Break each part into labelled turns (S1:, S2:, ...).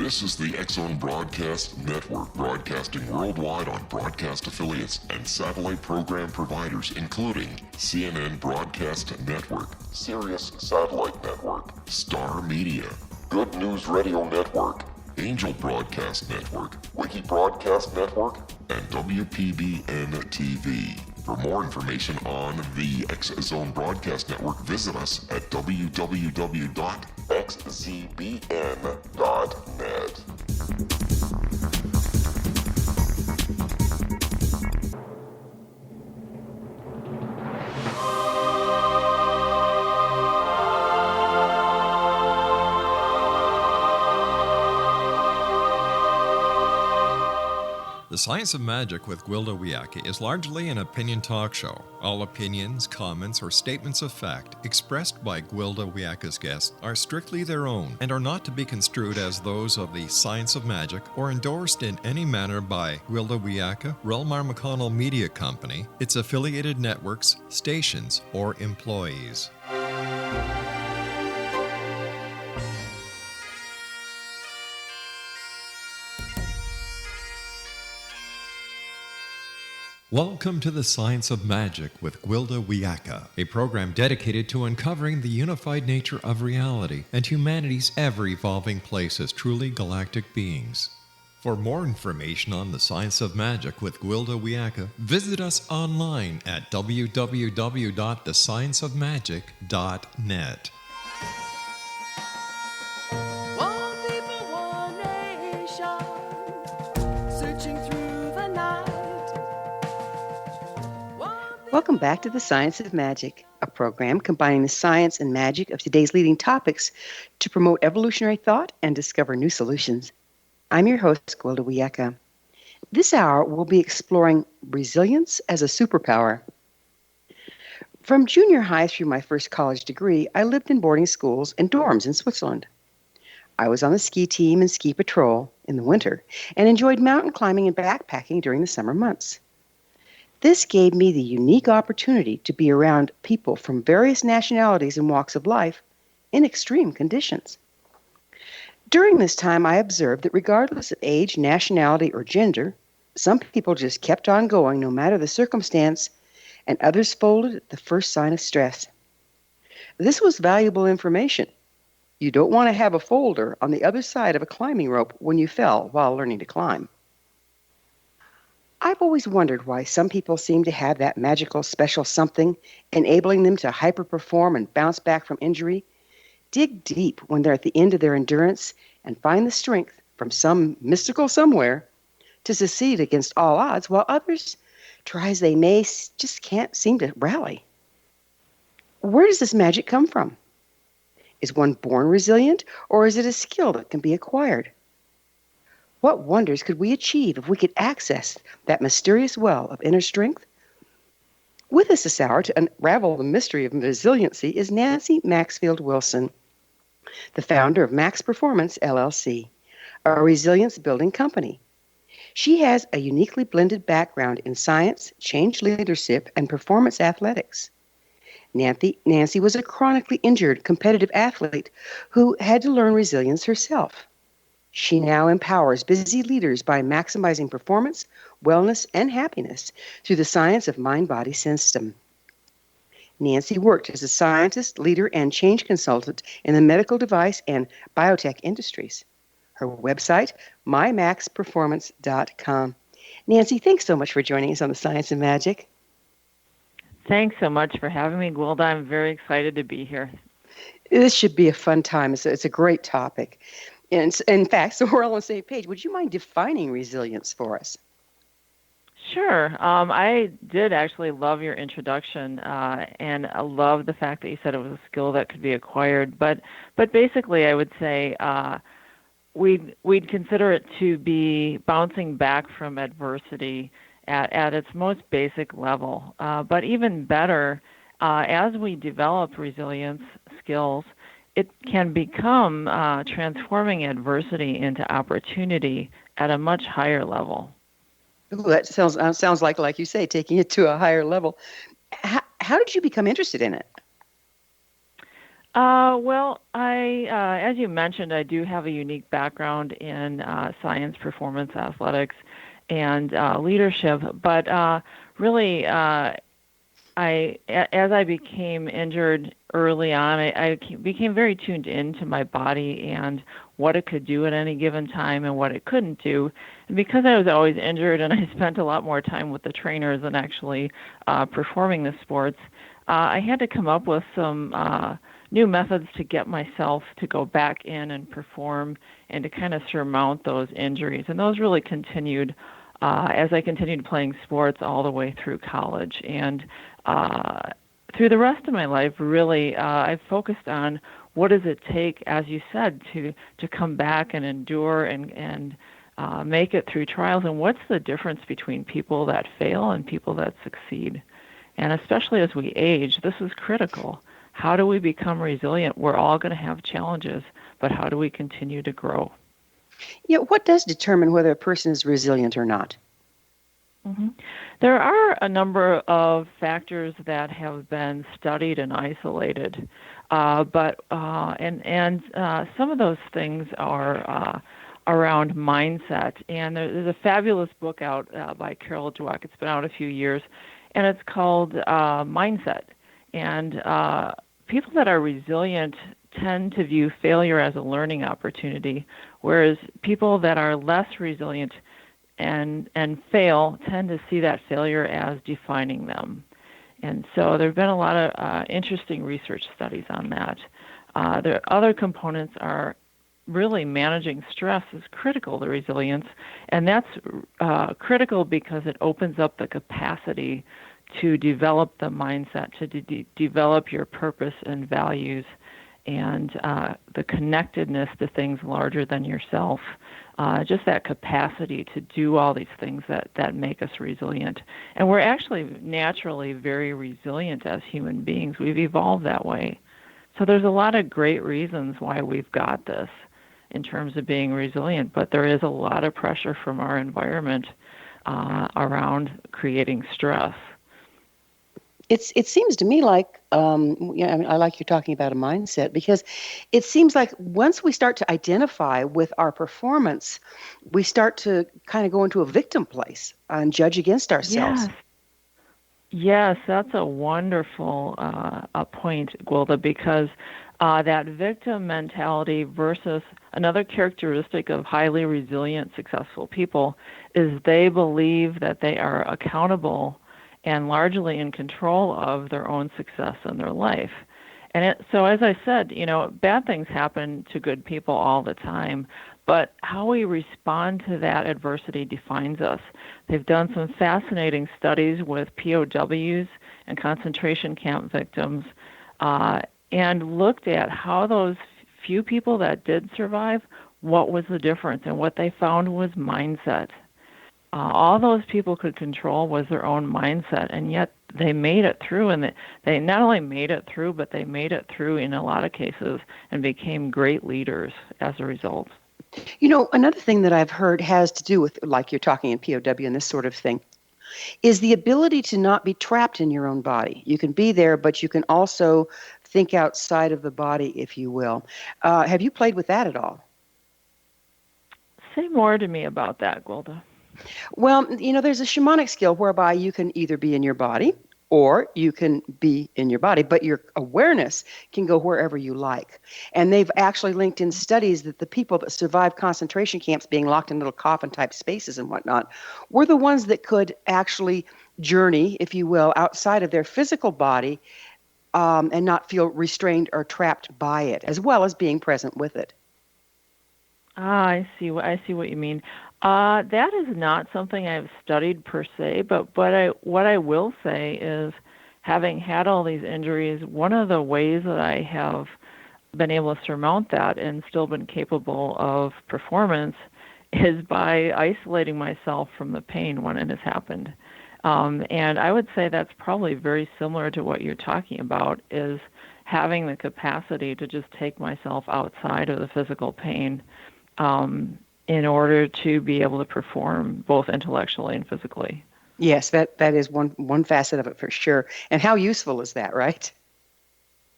S1: This is the TSOM Broadcast Network, broadcasting worldwide on broadcast affiliates and satellite program providers, including CNN Broadcast Network, Sirius Satellite Network, Star Media, Good News Radio Network, Angel Broadcast Network, Wiki Broadcast Network, and WPBN TV. For more information on the TSOM Broadcast Network, visit us at www.xzbn.net.
S2: The Science of Magic with Gwilda Wiyaka is largely an opinion talk show. All opinions, comments, or statements of fact expressed by Gwilda Wiyaka's guests are strictly their own and are not to be construed as those of the Science of Magic or endorsed in any manner by Gwilda Wiyaka, Relmar McConnell Media Company, its affiliated networks, stations, or employees. Welcome to the Science of Magic with Gwilda Wiyaka, a program dedicated to uncovering the unified nature of reality and humanity's ever-evolving place as truly galactic beings. For more information on the Science of Magic with Gwilda Wiyaka, visit us online at www.thescienceofmagic.net.
S3: Welcome back to the Science of Magic, a program combining the science and magic of today's leading topics to promote evolutionary thought and discover new solutions. I'm your host, Gwilda Wiyaka. This hour, we'll be exploring resilience as a superpower. From junior high through my first college degree, I lived in boarding schools and dorms in Switzerland. I was on the ski team and ski patrol in the winter and enjoyed mountain climbing and backpacking during the summer months. This gave me the unique opportunity to be around people from various nationalities and walks of life in extreme conditions. During this time, I observed that regardless of age, nationality, or gender, some people just kept on going no matter the circumstance, and others folded at the first sign of stress. This was valuable information. You don't want to have a folder on the other side of a climbing rope when you fell while learning to climb. I've always wondered why some people seem to have that magical special something enabling them to hyper-perform and bounce back from injury, dig deep when they're at the end of their endurance, and find the strength from some mystical somewhere to succeed against all odds, while others, try as they may, just can't seem to rally. Where does this magic come from? Is one born resilient, or is it a skill that can be acquired? What wonders could we achieve if we could access that mysterious well of inner strength? With us this hour to unravel the mystery of resiliency is Nancy Maxfield-Wilson, the founder of Max Performance, LLC, a resilience building company. She has a uniquely blended background in science, change leadership, and performance athletics. Nancy was a chronically injured competitive athlete who had to learn resilience herself. She now empowers busy leaders by maximizing performance, wellness, and happiness through the science of mind-body system. Nancy worked as a scientist, leader, and change consultant in the medical device and biotech industries. Her website, mymaxperformance.com. Nancy, thanks so much for joining us on the Science of Magic.
S4: Thanks so much for having me, Gwilda. I'm very excited to be here.
S3: This should be a fun time. It's a great topic. In fact, so we're all on the same page. Would you mind defining resilience for us?
S4: Sure. I did actually love your introduction, and I love the fact that you said it was a skill that could be acquired. But basically, I would say we'd consider it to be bouncing back from adversity at its most basic level. But even better, as we develop resilience skills, it can become transforming adversity into opportunity at a much higher level.
S3: Ooh, that sounds like you say, taking it to a higher level. How did you become interested in it?
S4: As you mentioned, I do have a unique background in science, performance, athletics, and leadership. But really, as I became injured early on, became very tuned into my body and what it could do at any given time and what it couldn't do. And because I was always injured and I spent a lot more time with the trainers than actually performing the sports, I had to come up with some new methods to get myself to go back in and perform and to kind of surmount those injuries. And those really continued as I continued playing sports all the way through college. And through the rest of my life, really, I've focused on what does it take, as you said, to come back and endure and make it through trials, and what's the difference between people that fail and people that succeed. And especially as we age, this is critical. How do we become resilient? We're all going to have challenges, but how do we continue to grow?
S3: Yeah, what does determine whether a person is resilient or not?
S4: Mm-hmm. There are a number of factors that have been studied and isolated, but some of those things are around mindset. And there's a fabulous book out by Carol Dweck. It's been out a few years, and it's called Mindset. And people that are resilient tend to view failure as a learning opportunity, whereas people that are less resilient and fail tend to see that failure as defining them. And so there have been a lot of interesting research studies on that. The other components are really managing stress is critical to resilience, and that's critical because it opens up the capacity to develop the mindset, to develop your purpose and values, and the connectedness to things larger than yourself. Just that capacity to do all these things that make us resilient. And we're actually naturally very resilient as human beings. We've evolved that way. So there's a lot of great reasons why we've got this in terms of being resilient, but there is a lot of pressure from our environment around creating stress.
S3: It seems to me like, I mean, I like you talking about a mindset, because it seems like once we start to identify with our performance, we start to kind of go into a victim place and judge against ourselves.
S4: Yes, that's a wonderful point, Gwilda, because that victim mentality versus another characteristic of highly resilient, successful people is they believe that they are accountable and largely in control of their own success in their life. And so as I said, bad things happen to good people all the time, but how we respond to that adversity defines us. They've done some fascinating studies with POWs and concentration camp victims and looked at how those few people that did survive, what was the difference, and what they found was mindset. All those people could control was their own mindset, and yet they made it through, and they not only made it through, but they made it through in a lot of cases and became great leaders as a result.
S3: Another thing that I've heard has to do with, like you're talking in POW and this sort of thing, is the ability to not be trapped in your own body. You can be there, but you can also think outside of the body, if you will. Have you played with that at all?
S4: Say more to me about that, Gwilda.
S3: Well, there's a shamanic skill whereby you can either be in your body or you can be in your body, but your awareness can go wherever you like. And they've actually linked in studies that the people that survived concentration camps being locked in little coffin-type spaces and whatnot were the ones that could actually journey, if you will, outside of their physical body and not feel restrained or trapped by it, as well as being present with it.
S4: I see what you mean. That is not something I've studied per se, but what I will say is, having had all these injuries, one of the ways that I have been able to surmount that and still been capable of performance is by isolating myself from the pain when it has happened. And I would say that's probably very similar to what you're talking about, is having the capacity to just take myself outside of the physical pain in order to be able to perform both intellectually and physically.
S3: Yes, that is one facet of it for sure. And how useful is that, right?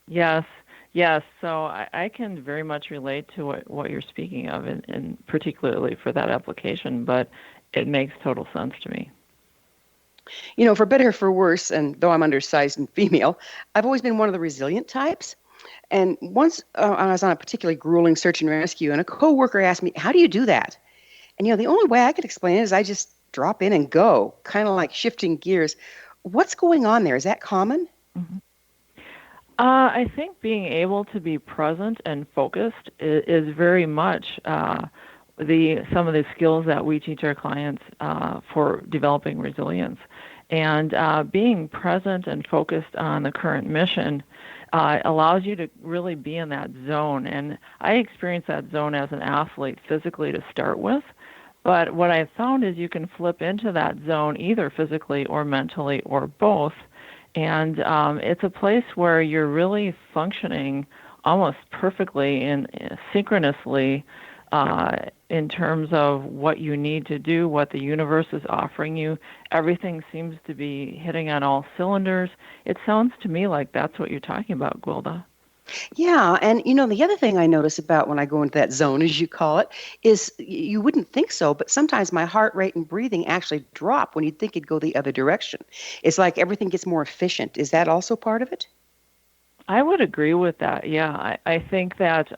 S4: Yes. Yes, so I can very much relate to what you're speaking of, and particularly for that application, but it makes total sense to me.
S3: For better or for worse, and though I'm undersized and female, I've always been one of the resilient types. And once I was on a particularly grueling search and rescue, and a coworker asked me, "How do you do that?" And the only way I could explain it is I just drop in and go, kind of like shifting gears. What's going on there? Is that common?
S4: Mm-hmm. I think being able to be present and focused is very much some of the skills that we teach our clients for developing resilience. And being present and focused on the current mission allows you to really be in that zone. And I experienced that zone as an athlete physically to start with. But what I found is you can flip into that zone either physically or mentally or both. And it's a place where you're really functioning almost perfectly and synchronously in terms of what you need to do, what the universe is offering you. Everything seems to be hitting on all cylinders. It sounds to me like that's what you're talking about, Gwilda.
S3: Yeah, and the other thing I notice about when I go into that zone, as you call it, is you wouldn't think so, but sometimes my heart rate and breathing actually drop when you'd think it'd go the other direction. It's like everything gets more efficient. Is that also part of it?
S4: I would agree with that. Yeah, I think that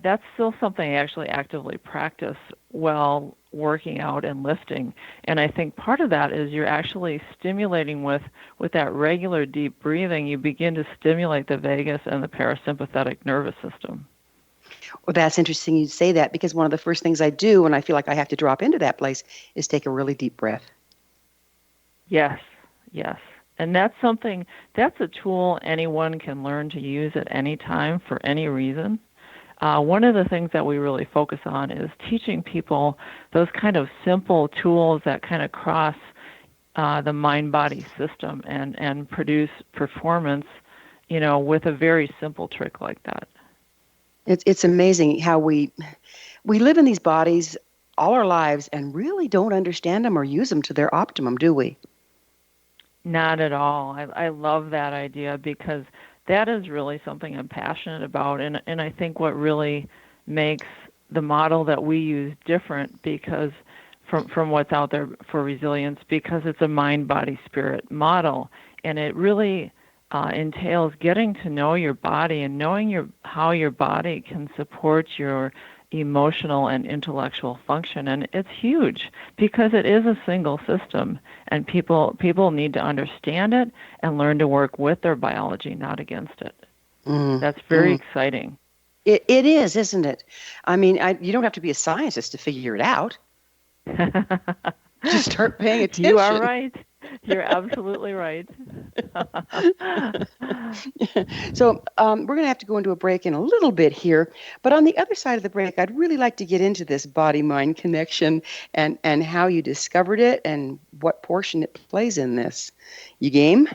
S4: that's still something I actually actively practice while working out and lifting. And I think part of that is you're actually stimulating with that regular deep breathing, you begin to stimulate the vagus and the parasympathetic nervous system.
S3: Well, that's interesting you say that, because one of the first things I do when I feel like I have to drop into that place is take a really deep breath.
S4: Yes. And that's a tool anyone can learn to use at any time for any reason. One of the things that we really focus on is teaching people those kind of simple tools that kind of cross the mind-body system and produce performance, with a very simple trick like that.
S3: It's amazing how we live in these bodies all our lives and really don't understand them or use them to their optimum, do we?
S4: Not at all. I love that idea because that is really something I'm passionate about, and I think what really makes the model that we use different because from what's out there for resilience, because it's a mind-body-spirit model, and it really entails getting to know your body and knowing how your body can support your emotional and intellectual function. And it's huge because it is a single system, and people need to understand it and learn to work with their biology, not against it. That's very exciting.
S3: It is, isn't it? I mean, you don't have to be a scientist to figure it out. Just start paying attention.
S4: You are right. You're absolutely right.
S3: So we're going to have to go into a break in a little bit here. But on the other side of the break, I'd really like to get into this body-mind connection and how you discovered it and what portion it plays in this. You game?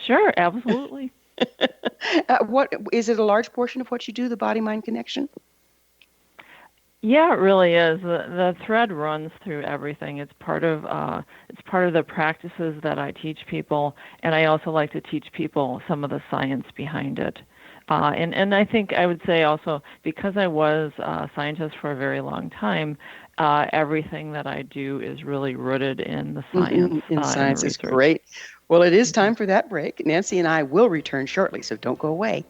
S4: Sure, absolutely.
S3: What is it? A large portion of what you do, the body-mind connection?
S4: Yeah, it really is. The thread runs through everything. It's part of the practices that I teach people, and I also like to teach people some of the science behind it. And I think I would say also, because I was a scientist for a very long time, everything that I do is really rooted in the science.
S3: In science is great. Well, it is time for that break. Nancy and I will return shortly, so don't go away.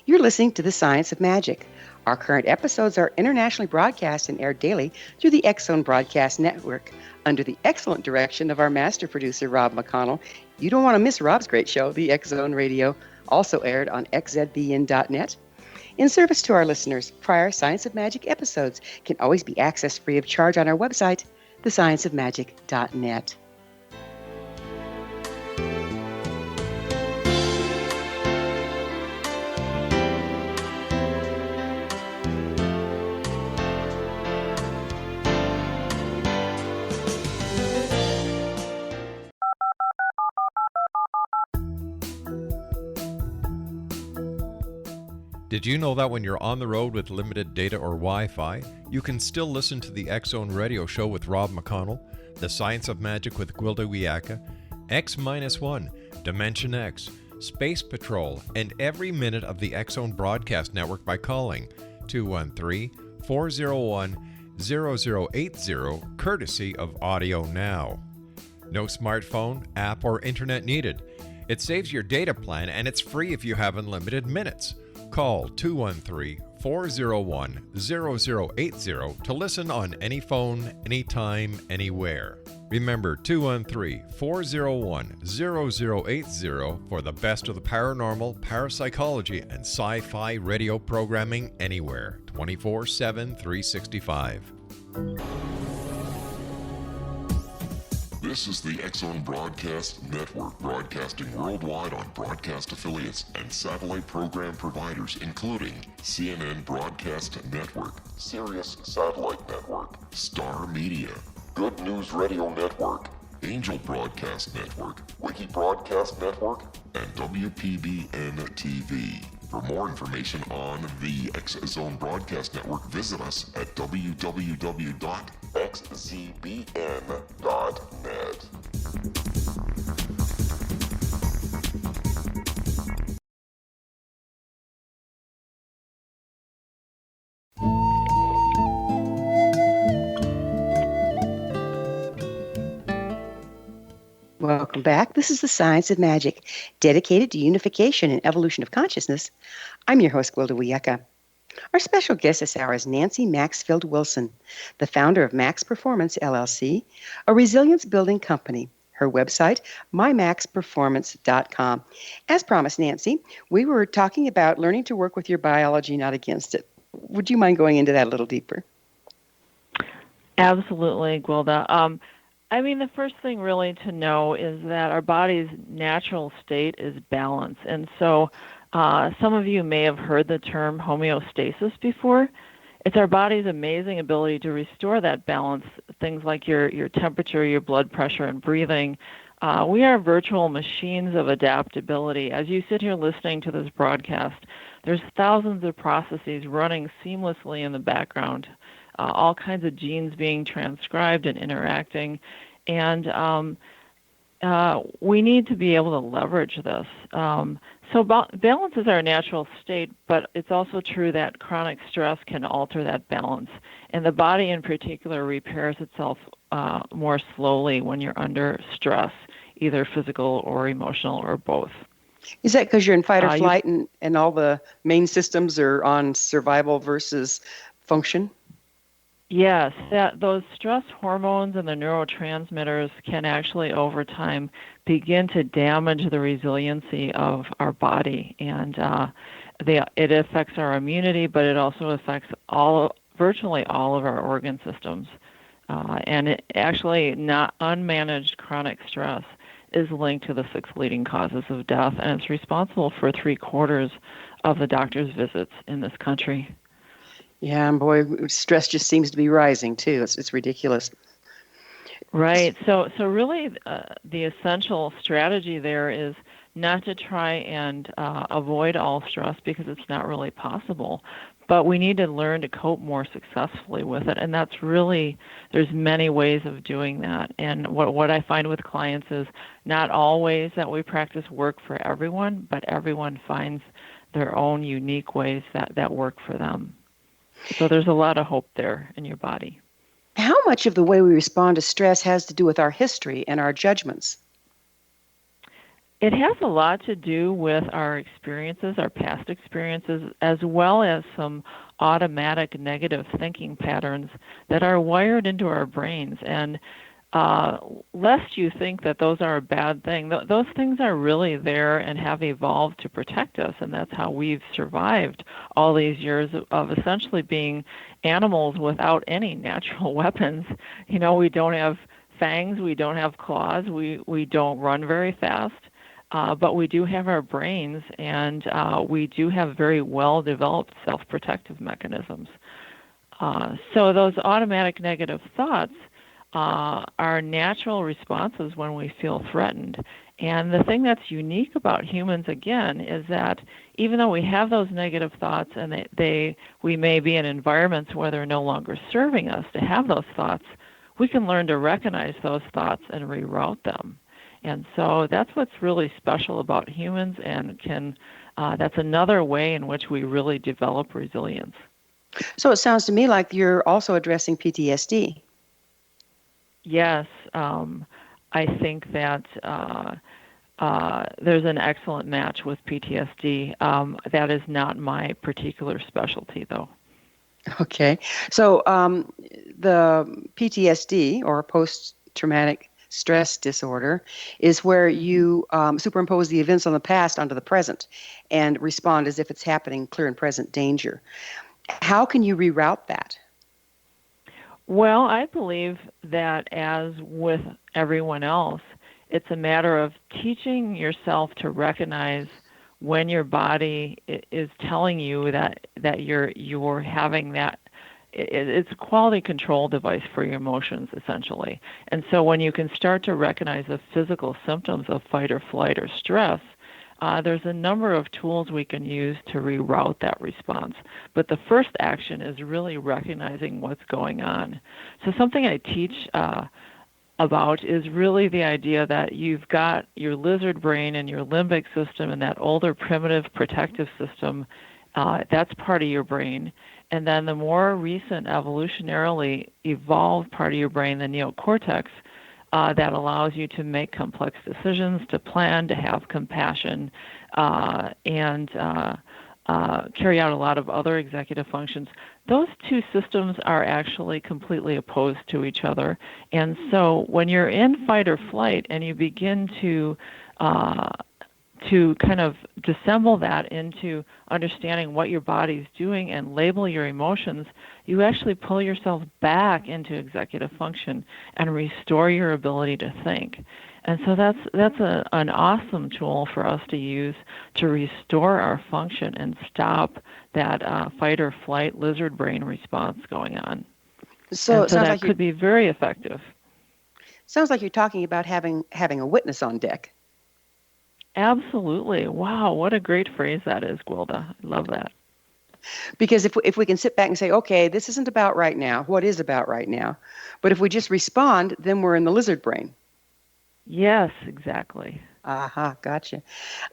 S3: You're listening to The Science of Magic. Our current episodes are internationally broadcast and aired daily through the X-Zone Broadcast Network under the excellent direction of our master producer, Rob McConnell. You don't want to miss Rob's great show, The X-Zone Radio, also aired on xzbn.net. In service to our listeners, prior Science of Magic episodes can always be accessed free of charge on our website, thescienceofmagic.net.
S2: Did you know that when you're on the road with limited data or Wi-Fi, you can still listen to the X-Zone Radio Show with Rob McConnell, The Science of Magic with Gwilda Wiaka, X-1, Dimension X, Space Patrol, and every minute of the X-Zone Broadcast Network by calling 213-401-0080, courtesy of Audio Now. No smartphone, app, or internet needed. It saves your data plan, and it's free if you have unlimited minutes. Call 213-401-0080 to listen on any phone, anytime, anywhere. Remember 213-401-0080 for the best of the paranormal, parapsychology, and sci-fi radio programming anywhere, 24/7, 365.
S1: This is the X-Zone Broadcast Network, broadcasting worldwide on broadcast affiliates and satellite program providers, including CNN Broadcast Network, Sirius Satellite Network, Star Media, Good News Radio Network, Angel Broadcast Network, Wiki Broadcast Network, and WPBN TV. For more information on the X-Zone Broadcast Network, visit us at www.xzbn.net.
S3: Welcome back. This is the Science of Magic, dedicated to unification and evolution of consciousness. I'm your host, Gwilda Wiyaka. Our special guest this hour is Nancy Maxfield-Wilson, the founder of Max Performance, LLC, a resilience-building company. Her website, mymaxperformance.com. As promised, Nancy, we were talking about learning to work with your biology, not against it. Would you mind going into that a little deeper?
S4: Absolutely, Gwilda. The first thing really to know is that our body's natural state is balance. And so some of you may have heard the term homeostasis before. It's our body's amazing ability to restore that balance, things like your temperature, your blood pressure, and breathing. We are virtual machines of adaptability. As you sit here listening to this broadcast, there's thousands of processes running seamlessly in the background, all kinds of genes being transcribed and interacting. And we need to be able to leverage this. So balance is our natural state, but it's also true that chronic stress can alter that balance. And the body in particular repairs itself more slowly when you're under stress, either physical or emotional or both.
S3: Is that because you're in fight or flight and all the main systems are on survival versus function?
S4: Yes, those stress hormones and the neurotransmitters can actually, over time, begin to damage the resiliency of our body, and it affects our immunity, but it also affects virtually all of our organ systems. And not unmanaged chronic stress is linked to the 6 leading causes of death, and it's responsible for 3/4 of the doctor's visits in this country.
S3: Yeah, and boy, stress just seems to be rising too. It's ridiculous.
S4: Right. So really, the essential strategy there is not to try and avoid all stress, because it's not really possible. But we need to learn to cope more successfully with it, and that's really, there's many ways of doing that. And what I find with clients is not all ways that we practice work for everyone, but everyone finds their own unique ways that work for them. So there's a lot of hope there in your body.
S3: How much of the way we respond to stress has to do with our history and our judgments?
S4: It has a lot to do with our experiences, our past experiences, as well as some automatic negative thinking patterns that are wired into our brains. And lest you think that those are a bad thing, those things are really there and have evolved to protect us, and that's how we've survived all these years of essentially being animals without any natural weapons. We don't have fangs, we don't have claws, we don't run very fast, but we do have our brains, and we do have very well-developed self-protective mechanisms. So those automatic negative thoughts are natural responses when we feel threatened. And the thing that's unique about humans, again, is that even though we have those negative thoughts and we may be in environments where they're no longer serving us to have those thoughts, we can learn to recognize those thoughts and reroute them. And so that's what's really special about humans, and that's another way in which we really develop resilience.
S3: So it sounds to me like you're also addressing PTSD.
S4: Yes, I think that there's an excellent match with PTSD. That is not my particular specialty, though.
S3: Okay. So the PTSD, or post-traumatic stress disorder, is where you superimpose the events on the past onto the present and respond as if it's happening, clear and present danger. How can you reroute that?
S4: Well, I believe that, as with everyone else, it's a matter of teaching yourself to recognize when your body is telling you that you're having that. It's a quality control device for your emotions, essentially. And so when you can start to recognize the physical symptoms of fight or flight or stress, there's a number of tools we can use to reroute that response. But the first action is really recognizing what's going on. So something I teach about is really the idea that you've got your lizard brain and your limbic system and that older primitive protective system. That's part of your brain. And then the more recent evolutionarily evolved part of your brain, the neocortex, that allows you to make complex decisions, to plan, to have compassion, and carry out a lot of other executive functions. Those two systems are actually completely opposed to each other. And so when you're in fight or flight and you begin to kind of dissemble that into understanding what your body's doing and label your emotions, you actually pull yourself back into executive function and restore your ability to think. And so that's an awesome tool for us to use to restore our function and stop that fight or flight lizard brain response going on.
S3: So it sounds
S4: that
S3: like
S4: could be very effective.
S3: Sounds like you're talking about having a witness on deck.
S4: Absolutely. Wow, what a great phrase that is, Gwilda. I love that.
S3: Because if we can sit back and say, okay, this isn't about right now, what is about right now? But if we just respond, then we're in the lizard brain.
S4: Yes, exactly.
S3: Aha, gotcha.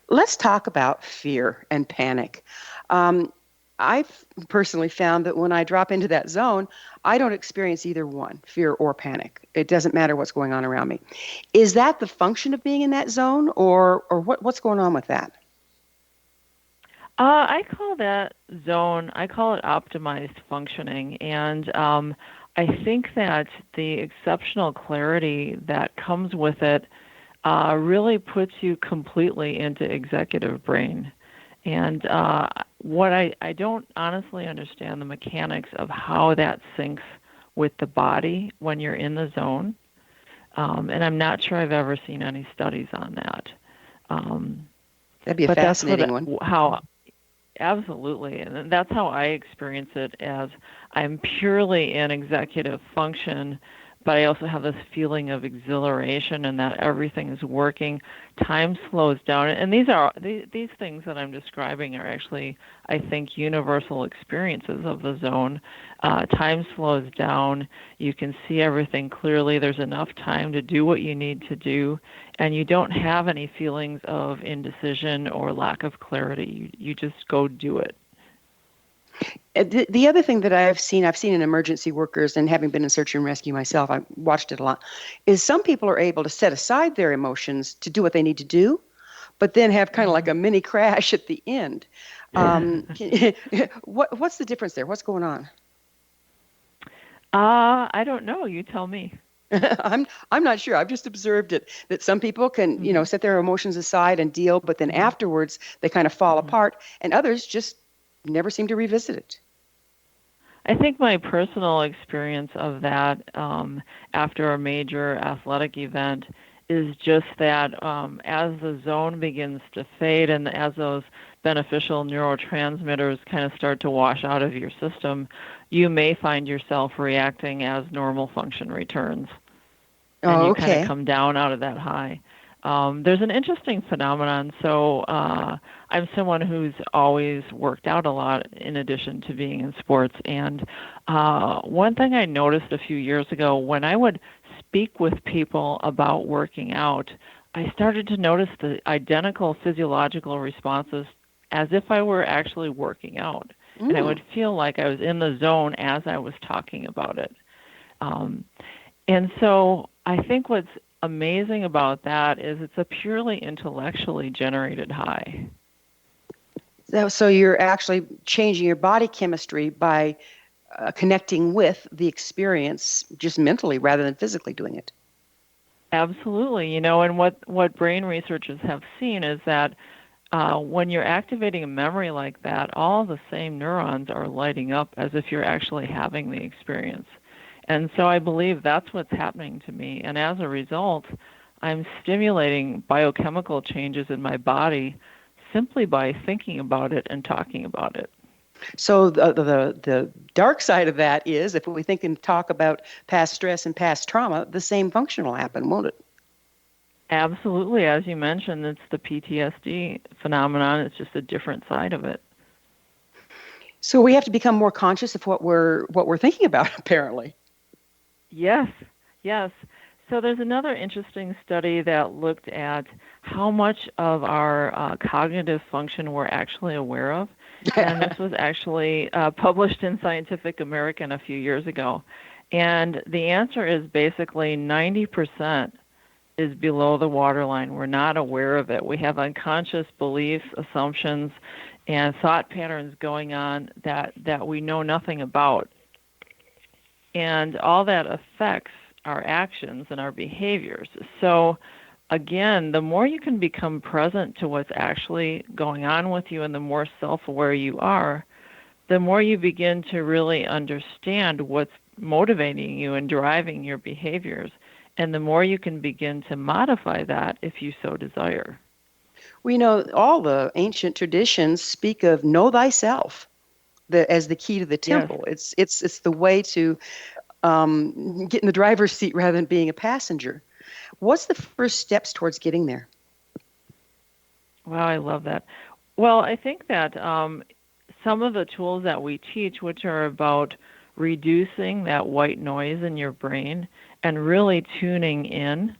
S3: Let's talk about fear and panic. I've personally found that when I drop into that zone, I don't experience either one, fear or panic. It doesn't matter what's going on around me. Is that the function of being in that zone, or what's going on with that?
S4: I call that zone, I call it optimized functioning. And I think that the exceptional clarity that comes with it really puts you completely into executive brain. And what I don't honestly understand the mechanics of how that syncs with the body when you're in the zone. And I'm not sure I've ever seen any studies on that.
S3: That'd be a fascinating one.
S4: Absolutely. And that's how I experience it, as I'm purely in executive function, but I also have this feeling of exhilaration and that everything is working. Time slows down. And these things that I'm describing are actually, I think, universal experiences of the zone. Time slows down. You can see everything clearly. There's enough time to do what you need to do. And you don't have any feelings of indecision or lack of clarity. You just go do it.
S3: The other thing that I've seen in emergency workers, and having been in search and rescue myself, I've watched it a lot, is some people are able to set aside their emotions to do what they need to do, but then have kind of like a mini crash at the end. What's the difference there? What's going on?
S4: I don't know. You tell me.
S3: I'm not sure. I've just observed it, that some people can, set their emotions aside and deal, but then afterwards they kind of fall apart, and others just never seem to revisit it.
S4: I think my personal experience of that after a major athletic event is just that as the zone begins to fade and as those beneficial neurotransmitters kind of start to wash out of your system, you may find yourself reacting as normal function returns. And you kind of come down out of that high. There's an interesting phenomenon. So I'm someone who's always worked out a lot in addition to being in sports. And one thing I noticed a few years ago, when I would speak with people about working out, I started to notice the identical physiological responses as if I were actually working out. And I would feel like I was in the zone as I was talking about it. And so I think what's amazing about that is it's a purely intellectually generated high.
S3: So you're actually changing your body chemistry by connecting with the experience just mentally rather than physically doing it.
S4: Absolutely. And what brain researchers have seen is that when you're activating a memory like that, all the same neurons are lighting up as if you're actually having the experience. And so I believe that's what's happening to me. And as a result, I'm stimulating biochemical changes in my body simply by thinking about it and talking about it.
S3: So the dark side of that is if we think and talk about past stress and past trauma, the same function will happen, won't it?
S4: Absolutely. As you mentioned, it's the PTSD phenomenon. It's just a different side of it.
S3: So we have to become more conscious of what we're thinking about, apparently.
S4: Yes. So there's another interesting study that looked at how much of our cognitive function we're actually aware of. And this was actually published in Scientific American a few years ago. And the answer is basically 90% is below the waterline. We're not aware of it. We have unconscious beliefs, assumptions, and thought patterns going on that we know nothing about. And all that affects our actions and our behaviors. So again, the more you can become present to what's actually going on with you and the more self-aware you are, the more you begin to really understand what's motivating you and driving your behaviors. And the more you can begin to modify that if you so desire.
S3: We know all the ancient traditions speak of know thyself as the key to the temple. Yes. It's the way to get in the driver's seat rather than being a passenger. What's the first steps towards getting there?
S4: Wow, I love that. Well, I think that some of the tools that we teach, which are about reducing that white noise in your brain and really tuning in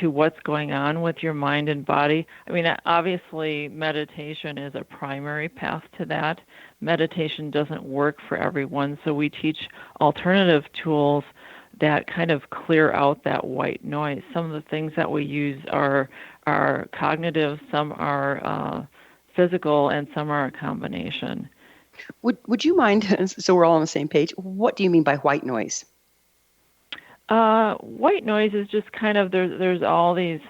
S4: to what's going on with your mind and body. I mean, obviously, meditation is a primary path to that. Meditation doesn't work for everyone, so we teach alternative tools that kind of clear out that white noise. Some of the things that we use are cognitive, some are physical, and some are a combination.
S3: Would you mind, so we're all on the same page, what do you mean by white noise?
S4: White noise is just kind of, there's all these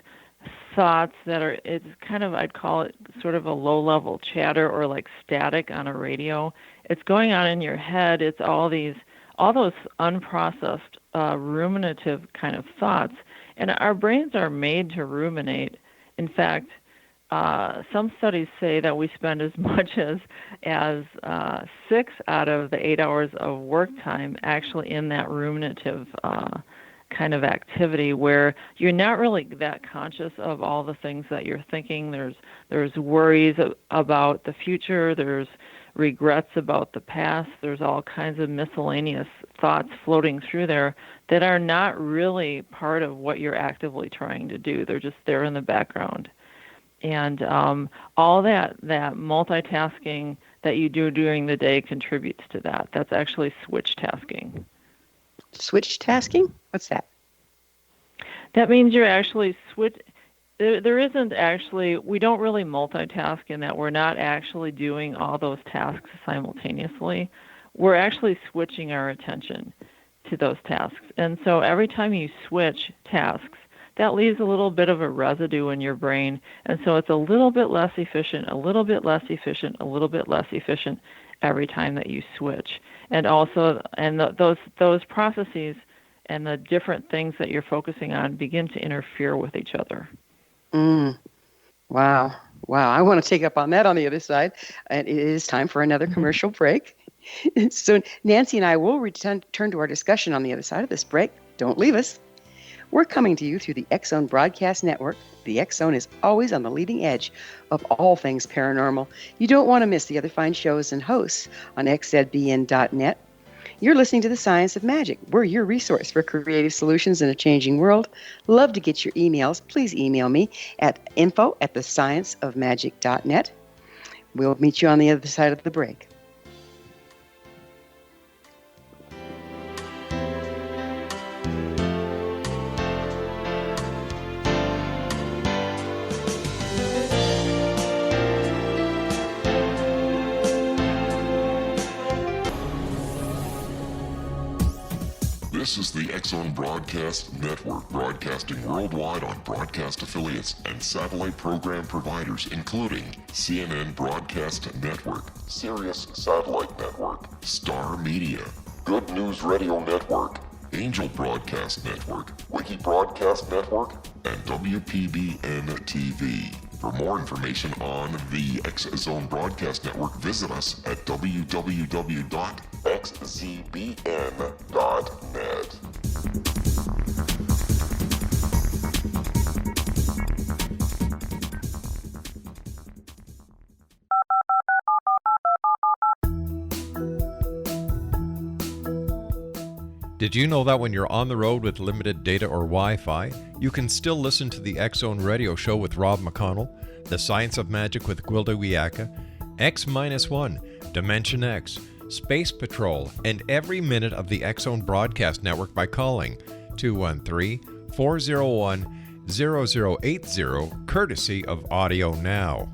S4: thoughts that are, it's kind of, I'd call it sort of a low-level chatter or like static on a radio. It's going on in your head. It's all those unprocessed, ruminative kind of thoughts. And our brains are made to ruminate. In fact, some studies say that we spend as much as 6 out of the 8 hours of work time actually in that ruminative kind of activity where you're not really that conscious of all the things that you're thinking. There's worries about the future. There's regrets about the past. There's all kinds of miscellaneous thoughts floating through there that are not really part of what you're actively trying to do. They're just there in the background. And all that multitasking that you do during the day contributes to that. That's actually switch tasking.
S3: Switch tasking? What's that?
S4: That means you're actually there isn't actually, we don't really multitask in that we're not actually doing all those tasks simultaneously. We're actually switching our attention to those tasks. And so every time you switch tasks, that leaves a little bit of a residue in your brain. And so it's a little bit less efficient, a little bit less efficient, a little bit less efficient every time that you switch. And also, those processes and the different things that you're focusing on begin to interfere with each other.
S3: Wow. I want to take up on that on the other side. And it is time for another commercial break. So Nancy and I will turn to our discussion on the other side of this break. Don't leave us. We're coming to you through the X-Zone Broadcast Network. The X-Zone is always on the leading edge of all things paranormal. You don't want to miss the other fine shows and hosts on xzbn.net. You're listening to The Science of Magic. We're your resource for creative solutions in a changing world. Love to get your emails. Please email me at info@thescienceofmagic.net. We'll meet you on the other side of the break.
S1: This is the X-Zone Broadcast Network, broadcasting worldwide on broadcast affiliates and satellite program providers, including CNN Broadcast Network, Sirius Satellite Network, Star Media, Good News Radio Network, Angel Broadcast Network, Wiki Broadcast Network, and WPBN TV. For more information on the X-Zone Broadcast Network, visit us at www.xzbn.net.
S2: Did you know that when you're on the road with limited data or Wi-Fi, you can still listen to the X-Zone Radio Show with Rob McConnell, The Science of Magic with Gwilda Wiyaka, X-1, Dimension X, Space Patrol, and every minute of the X-Zone Broadcast Network by calling 213-401-0080, courtesy of Audio Now.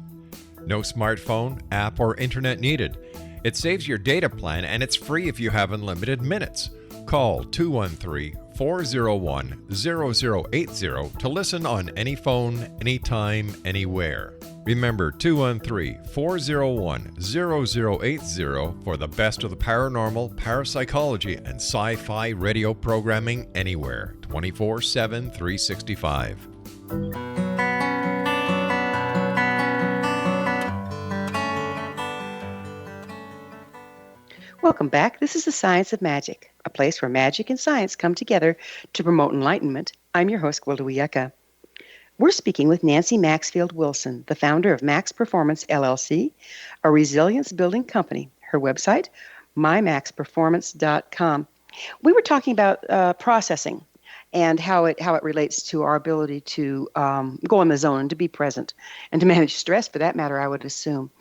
S2: No smartphone, app, or internet needed. It saves your data plan and it's free if you have unlimited minutes. Call 213-401-0080 to listen on any phone, anytime, anywhere. Remember 213-401-0080 for the best of the paranormal, parapsychology, and sci-fi radio programming anywhere, 24/7, 365.
S3: Welcome back. This is The Science of Magic, a place where magic and science come together to promote enlightenment. I'm your host, Gwilda Wiyaka. We're speaking with Nancy Maxfield-Wilson, the founder of Max Performance, LLC, a resilience-building company. Her website, mymaxperformance.com. We were talking about processing and how it relates to our ability to go in the zone and to be present and to manage stress, for that matter, I would assume.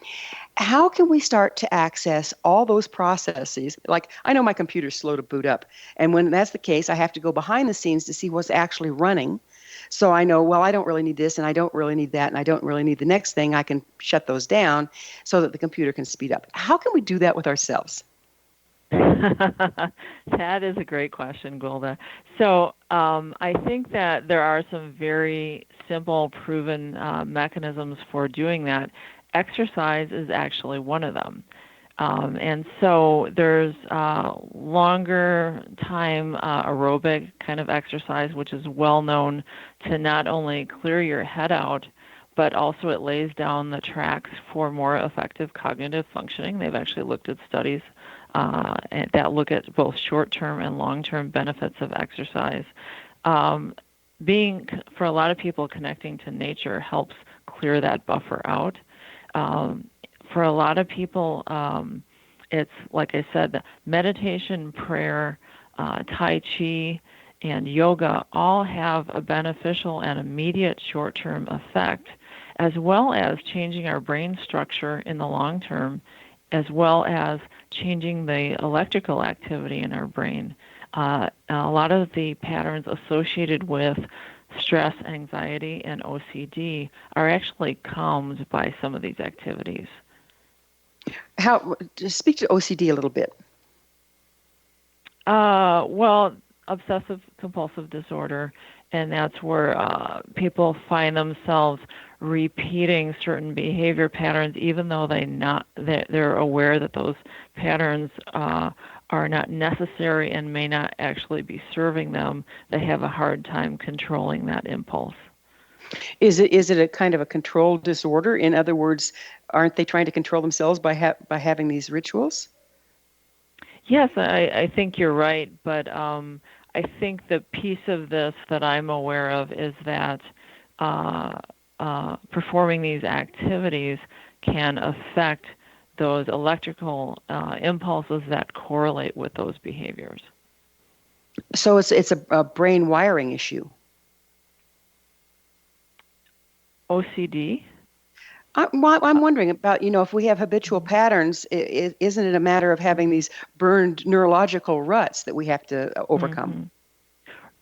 S3: How can we start to access all those processes? Like, I know my computer's slow to boot up, and when that's the case, I have to go behind the scenes to see what's actually running. So I know, well, I don't really need this, and I don't really need that, and I don't really need the next thing. I can shut those down so that the computer can speed up. How can we do that with ourselves?
S4: That is a great question, Gwilda. So I think that there are some very simple, proven mechanisms for doing that. Exercise is actually one of them. And so there's longer time aerobic kind of exercise, which is well known to not only clear your head out, but also it lays down the tracks for more effective cognitive functioning. They've actually looked at studies that look at both short-term and long-term benefits of exercise. For a lot of people, connecting to nature helps clear that buffer out. For a lot of people, it's, like I said, meditation, prayer, Tai Chi, and yoga all have a beneficial and immediate short-term effect, as well as changing our brain structure in the long term, as well as changing the electrical activity in our brain. A lot of the patterns associated with stress, anxiety, and OCD are actually calmed by some of these activities.
S3: Just speak to OCD a little bit.
S4: Well, obsessive compulsive disorder, and that's where people find themselves repeating certain behavior patterns, even though they're aware that those patterns are not necessary and may not actually be serving them. They have a hard time controlling that impulse.
S3: Is it a kind of a control disorder? In other words, aren't they trying to control themselves by having these rituals?
S4: Yes, I think you're right, but I think the piece of this that I'm aware of is that performing these activities can affect those electrical impulses that correlate with those behaviors.
S3: So it's a brain wiring issue.
S4: OCD?
S3: I'm wondering about, if we have habitual patterns, isn't it a matter of having these burned neurological ruts that we have to overcome?
S4: Mm-hmm.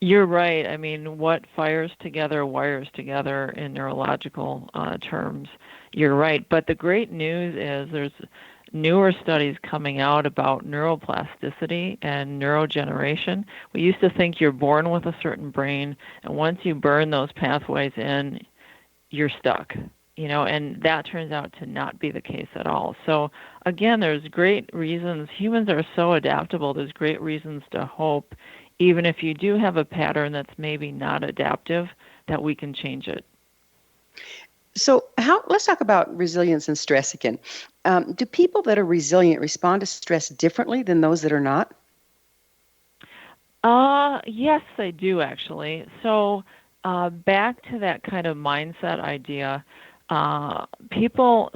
S4: You're right. I mean, what fires together wires together in neurological terms. You're right. But the great news is there's newer studies coming out about neuroplasticity and neurogeneration. We used to think you're born with a certain brain, and once you burn those pathways in, you're stuck. And that turns out to not be the case at all. So again, there's great reasons. Humans are so adaptable. There's great reasons to hope, even if you do have a pattern that's maybe not adaptive, that we can change it.
S3: So let's talk about resilience and stress again. Do people that are resilient respond to stress differently than those that are not?
S4: Yes, they do, actually. So back to that kind of mindset idea, people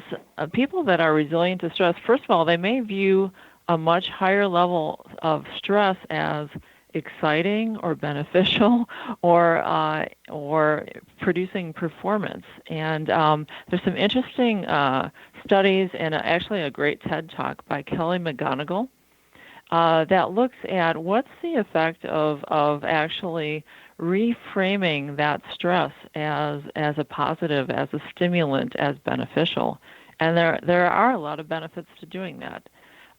S4: that are resilient to stress, first of all, they may view a much higher level of stress as exciting or beneficial or producing performance. And there's some interesting studies and actually a great TED Talk by Kelly McGonigal that looks at what's the effect of actually reframing that stress as a positive, as a stimulant, as beneficial. And there are a lot of benefits to doing that.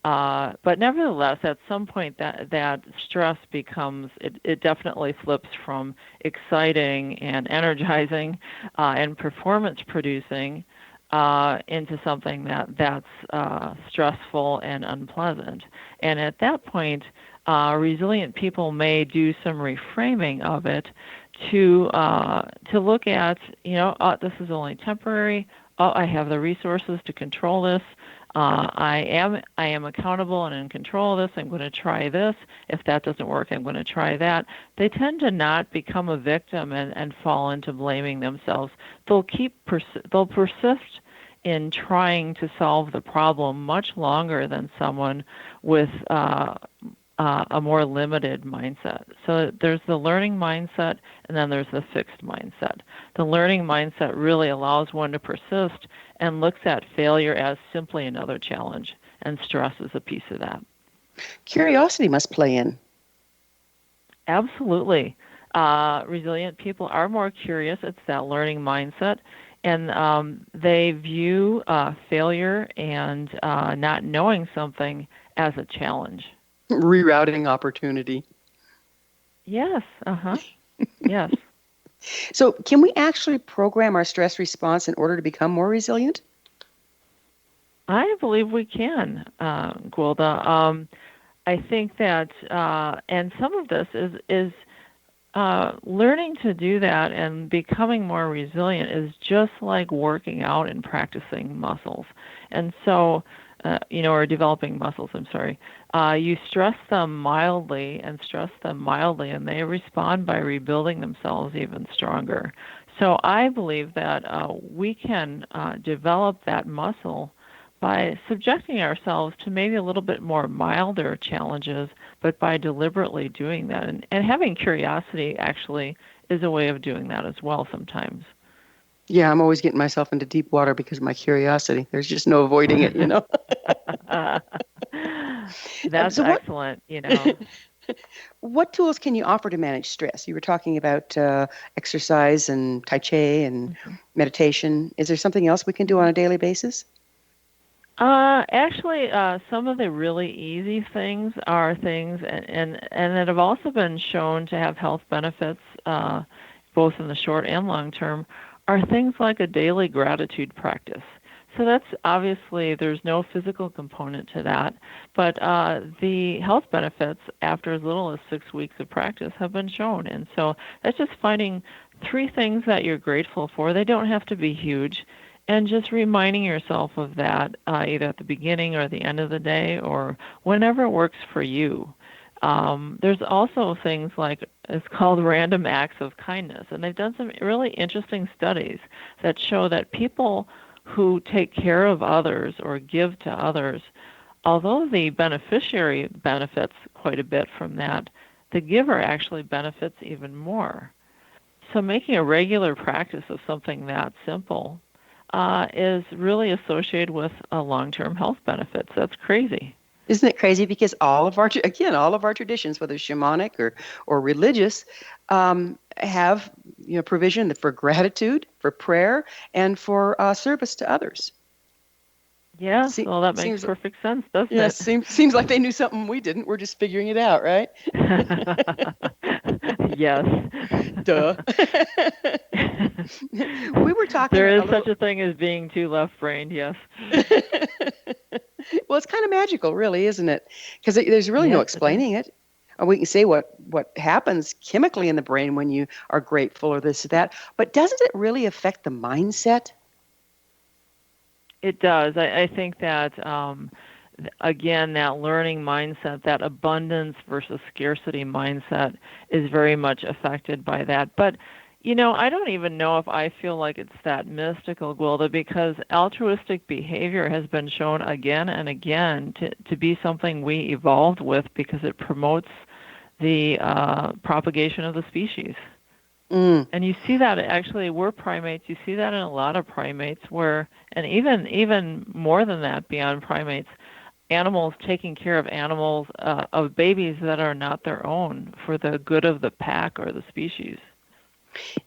S4: But nevertheless, at some point that stress becomes, it definitely flips from exciting and energizing and performance producing into something that's stressful and unpleasant. And at that point, resilient people may do some reframing of it to look at, this is only temporary. I have the resources to control this. I am accountable and in control of this. I'm going to try this. If that doesn't work, I'm going to try that. They tend to not become a victim and fall into blaming themselves. They'll persist in trying to solve the problem much longer than someone with a more limited mindset. So there's the learning mindset, and then there's the fixed mindset. The learning mindset really allows one to persist and looks at failure as simply another challenge, and stress is a piece of that.
S3: Curiosity must play in.
S4: Absolutely. Resilient people are more curious. It's that learning mindset. And they view failure and not knowing something as a challenge.
S3: Rerouting opportunity.
S4: Yes. Yes.
S3: So can we actually program our stress response in order to become more resilient?
S4: I believe we can, Gwilda. I think that, and some of this is learning to do that and becoming more resilient is just like working out and practicing muscles. And so, or developing muscles, I'm sorry. You stress them mildly, and they respond by rebuilding themselves even stronger. So I believe that we can develop that muscle by subjecting ourselves to maybe a little bit more milder challenges, but by deliberately doing that. And having curiosity actually is a way of doing that as well sometimes.
S3: Yeah, I'm always getting myself into deep water because of my curiosity. There's just no avoiding it,
S4: That's
S3: so
S4: excellent,
S3: What tools can you offer to manage stress? You were talking about exercise and Tai Chi and meditation. Is there something else we can do on a daily basis?
S4: Actually, some of the really easy things are things and that have also been shown to have health benefits, both in the short and long term, are things like a daily gratitude practice. So that's obviously, there's no physical component to that, but the health benefits after as little as 6 weeks of practice have been shown. And so that's just finding 3 things that you're grateful for. They don't have to be huge. And just reminding yourself of that either at the beginning or the end of the day or whenever works for you. There's also things like, it's called random acts of kindness. And they've done some really interesting studies that show that people who take care of others or give to others, although the beneficiary benefits quite a bit from that, the giver actually benefits even more. So making a regular practice of something that simple is really associated with long-term health benefits. That's crazy.
S3: Isn't it crazy? Because all of our traditions, whether shamanic or religious, have provision for gratitude, for prayer, and for service to others.
S4: Yeah, well, that makes perfect sense, doesn't it?
S3: Seems like they knew something we didn't. We're just figuring it out, right?
S4: Yes.
S3: Duh. We were talking.
S4: There is such a thing as being too left-brained, yes.
S3: Well, it's kind of magical, really, isn't it? Because there's really no explaining it. Or we can say what happens chemically in the brain when you are grateful or this or that. But doesn't it really affect the mindset?
S4: It does. I think that, again, that learning mindset, that abundance versus scarcity mindset is very much affected by that. But, I don't even know if I feel like it's that mystical, Gwilda, because altruistic behavior has been shown again and again to be something we evolved with because it promotes the propagation of the species. And you see that actually, we're primates. You see that in a lot of primates and even more than that, beyond primates, animals taking care of animals, of babies that are not their own for the good of the pack or the species.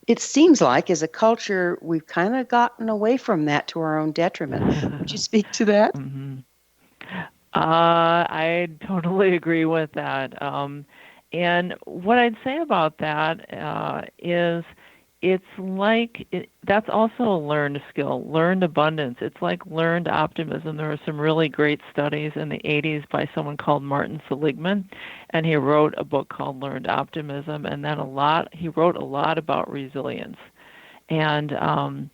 S3: It seems like, as a culture, we've kind of gotten away from that to our own detriment. Would you speak to that?
S4: Mm-hmm. I totally agree with that. And what I'd say about that is it's like that's also a learned skill, learned abundance. It's like learned optimism. There were some really great studies in the 80s by someone called Martin Seligman, and he wrote a book called Learned Optimism, and then he wrote a lot about resilience. And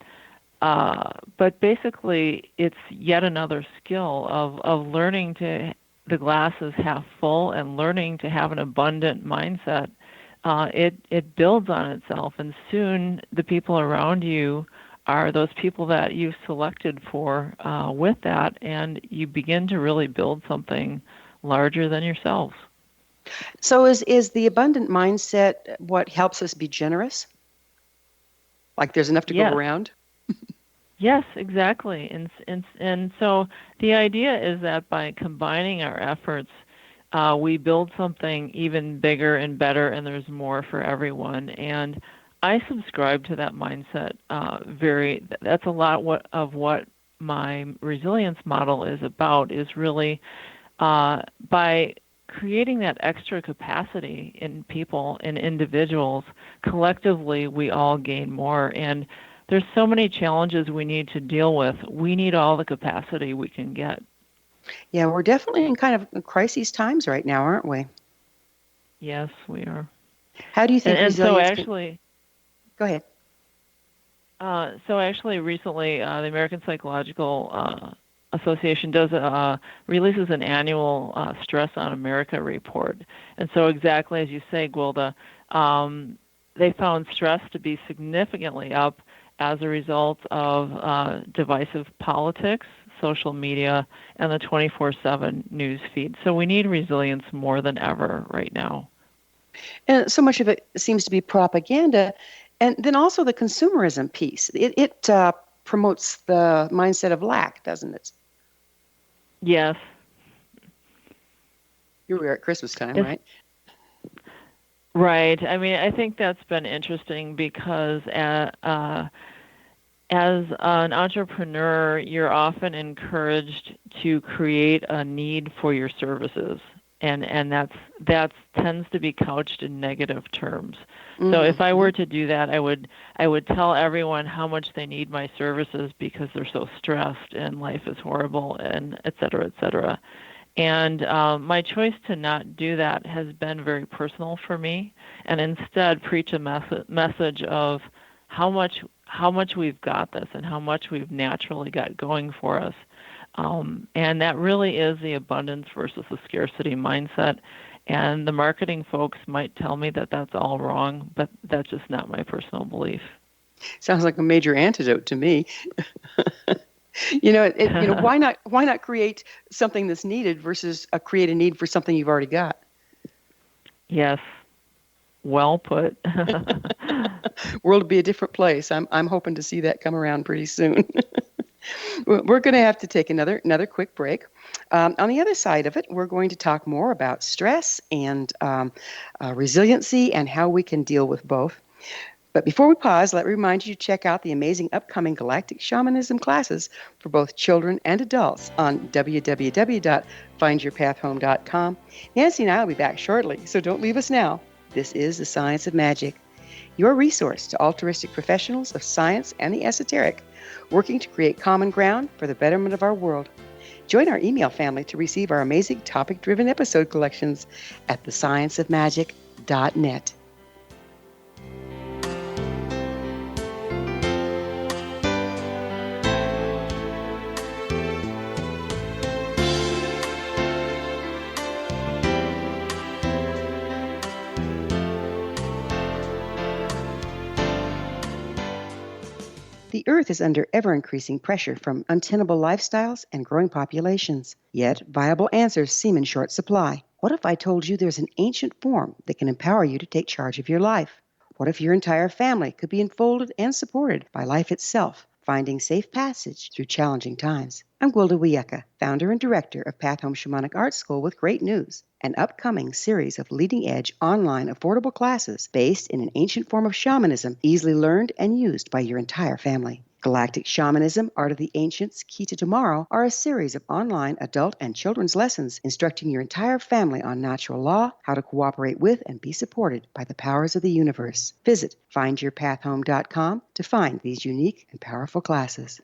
S4: but basically, it's yet another skill of learning to the glass is half full and learning to have an abundant mindset. It builds on itself, and soon the people around you are those people that you've selected for with that, and you begin to really build something larger than yourselves.
S3: So is the abundant mindset what helps us be generous? Like there's enough to go around?
S4: Yes, exactly. And so the idea is that by combining our efforts, we build something even bigger and better, and there's more for everyone. And I subscribe to that mindset. That's a lot of what my resilience model is about, is really by creating that extra capacity in people, in individuals, collectively we all gain more. And there's so many challenges we need to deal with. We need all the capacity we can get.
S3: Yeah, we're definitely in kind of crisis times right now, aren't we?
S4: Yes, we are.
S3: How do you think resilience Go ahead.
S4: So actually, recently, the American Psychological Association releases an annual Stress on America report. And so exactly as you say, Gwilda, they found stress to be significantly up as a result of divisive politics, social media, and the 24/7 news feed. So we need resilience more than ever right now.
S3: And so much of it seems to be propaganda. And then also the consumerism piece. It promotes the mindset of lack, doesn't it?
S4: Yes.
S3: Here we are at Christmas time, right?
S4: Right. I mean, I think that's been interesting because as an entrepreneur, you're often encouraged to create a need for your services, and that tends to be couched in negative terms. Mm-hmm. So if I were to do that, I would tell everyone how much they need my services because they're so stressed and life is horrible, and et cetera, et cetera. And my choice to not do that has been very personal for me, and instead preach a message of how much we've got this and how much we've naturally got going for us. And that really is the abundance versus the scarcity mindset. And the marketing folks might tell me that that's all wrong, but that's just not my personal belief.
S3: Sounds like a major antidote to me. Why not create something that's needed versus create a need for something you've already got?
S4: Yes. Well put.
S3: World will be a different place. I'm hoping to see that come around pretty soon. We're going to have to take another quick break. On the other side of it, we're going to talk more about stress and resiliency and how we can deal with both. But before we pause, let me remind you to check out the amazing upcoming Galactic Shamanism classes for both children and adults on www.findyourpathhome.com. Nancy and I will be back shortly, so don't leave us now. This is The Science of Magic, your resource to altruistic professionals of science and the esoteric, working to create common ground for the betterment of our world. Join our email family to receive our amazing topic-driven episode collections at thescienceofmagic.net. The Earth is under ever-increasing pressure from untenable lifestyles and growing populations. Yet, viable answers seem in short supply. What if I told you there's an ancient form that can empower you to take charge of your life? What if your entire family could be enfolded and supported by life itself, finding safe passage through challenging times? I'm Gwilda Wiyaka, founder and director of Path Home Shamanic Art School, with great news: an upcoming series of leading-edge online affordable classes based in an ancient form of shamanism, easily learned and used by your entire family. Galactic Shamanism, Art of the Ancients, Key to Tomorrow are a series of online adult and children's lessons instructing your entire family on natural law, how to cooperate with and be supported by the powers of the universe. Visit findyourpathhome.com to find these unique and powerful classes.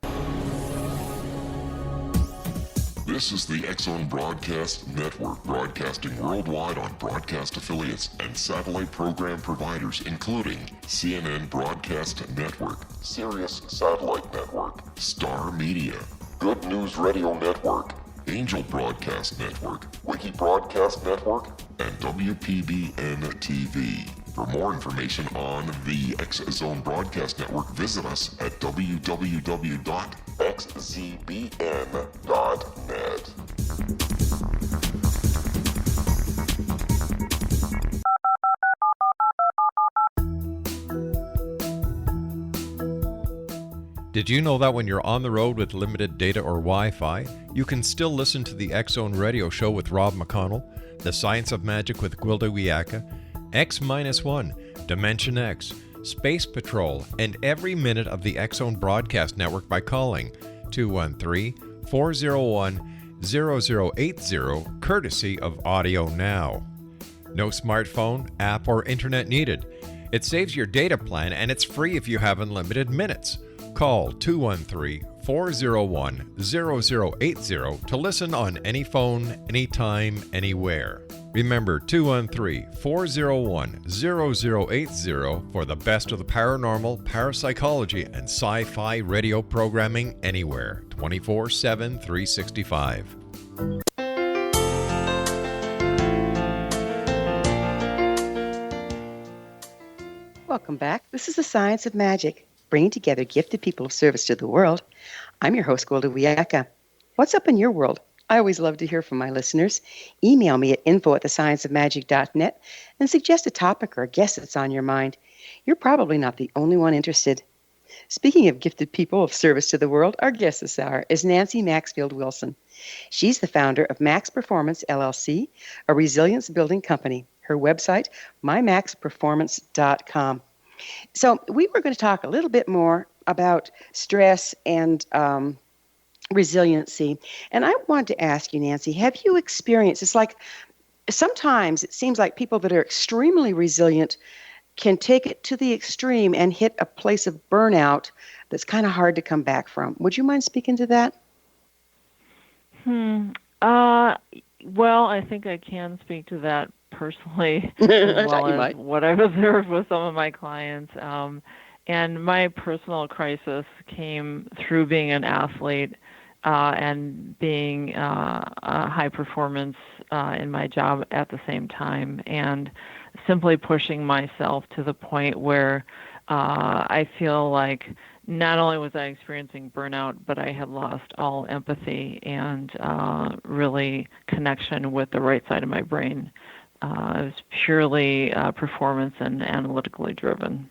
S1: This is the X-Zone Broadcast Network, broadcasting worldwide on broadcast affiliates and satellite program providers, including CNN Broadcast Network, Sirius Satellite Network, Star Media, Good News Radio Network, Angel Broadcast Network, Wiki Broadcast Network, and WPBN TV. For more information on the X-Zone Broadcast Network, visit us at www.xzbn.net.
S2: Did you know that when you're on the road with limited data or Wi-Fi, you can still listen to the X-Zone Radio Show with Rob McConnell, The Science of Magic with Gwilda Wiyaka, X-1, Dimension X, Space Patrol, and every minute of the X-Zone Broadcast Network by calling 213-401-0080, courtesy of Audio Now. No smartphone, app, or internet needed. It saves your data plan, and it's free if you have unlimited minutes. Call 213-401-0080 to listen on any phone, anytime, anywhere. Remember 213-401-0080 for the best of the paranormal, parapsychology, and sci-fi radio programming anywhere, 24/7, 365.
S3: Welcome back. This is The Science of Magic, bringing together gifted people of service to the world. I'm your host, Gwilda Wiyaka. What's up in your world? I always love to hear from my listeners. Email me at info@thescienceofmagic.net and suggest a topic or a guest that's on your mind. You're probably not the only one interested. Speaking of gifted people of service to the world, our guest this hour is Nancy Maxfield-Wilson. She's the founder of Max Performance, LLC, a resilience building company. Her website, mymaxperformance.com. So we were going to talk a little bit more about stress and resiliency. And I wanted to ask you, Nancy, have you experienced, it's like sometimes it seems like people that are extremely resilient can take it to the extreme and hit a place of burnout that's kind of hard to come back from. Would you mind speaking to that?
S4: Well, I think I can speak to that personally, as well as what I've observed with some of my clients. And my personal crisis came through being an athlete and being a high performance in my job at the same time, and simply pushing myself to the point where I feel like not only was I experiencing burnout, but I had lost all empathy and really connection with the right side of my brain. It was purely performance and analytically driven.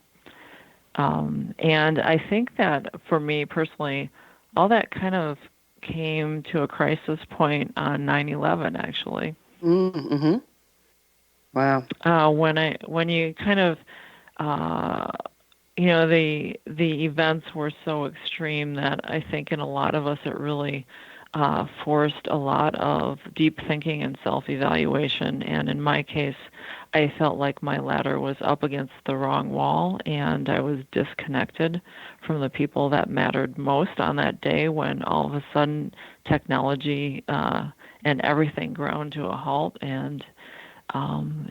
S4: And I think that for me personally, all that kind of came to a crisis point on 9/11, actually.
S3: Mm-hmm. Wow.
S4: When you kind of the events were so extreme that I think in a lot of us it really forced a lot of deep thinking and self-evaluation. And in my case, I felt like my ladder was up against the wrong wall, and I was disconnected from the people that mattered most on that day when all of a sudden technology and everything ground to a halt, and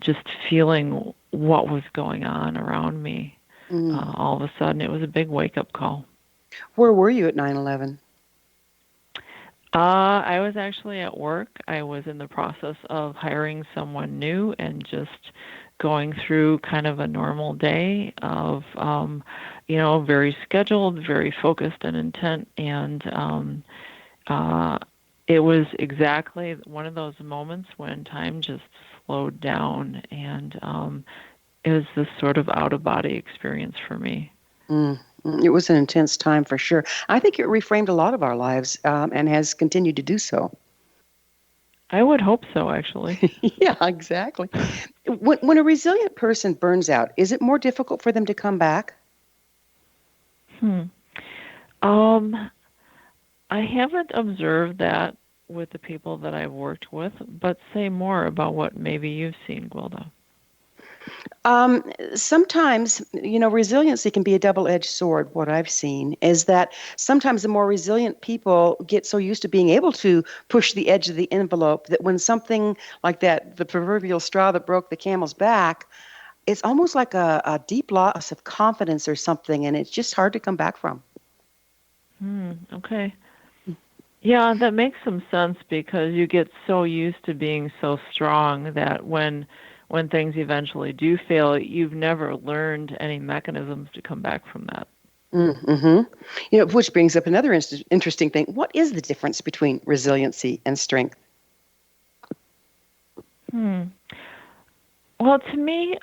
S4: just feeling what was going on around me. All of a sudden, it was a big wake-up call.
S3: Where were you at 9/11?
S4: I was actually at work. I was in the process of hiring someone new and just going through kind of a normal day of, very scheduled, very focused and intent. And it was exactly one of those moments when time just slowed down, and it was this sort of out-of-body experience for me.
S3: It was an intense time for sure. I think it reframed a lot of our lives and has continued to do so.
S4: I would hope so, actually.
S3: Yeah, exactly. When a resilient person burns out, is it more difficult for them to come back?
S4: I haven't observed that with the people that I've worked with, but say more about what maybe you've seen, Gwilda.
S3: Sometimes, resiliency can be a double-edged sword. What I've seen is that sometimes the more resilient people get so used to being able to push the edge of the envelope that when something like that, the proverbial straw that broke the camel's back, it's almost like a deep loss of confidence or something, and it's just hard to come back from.
S4: Okay. Yeah, that makes some sense because you get so used to being so strong that when things eventually do fail, you've never learned any mechanisms to come back from that.
S3: Mm-hmm. Which brings up another interesting thing. What is the difference between resiliency and strength?
S4: Well, to me,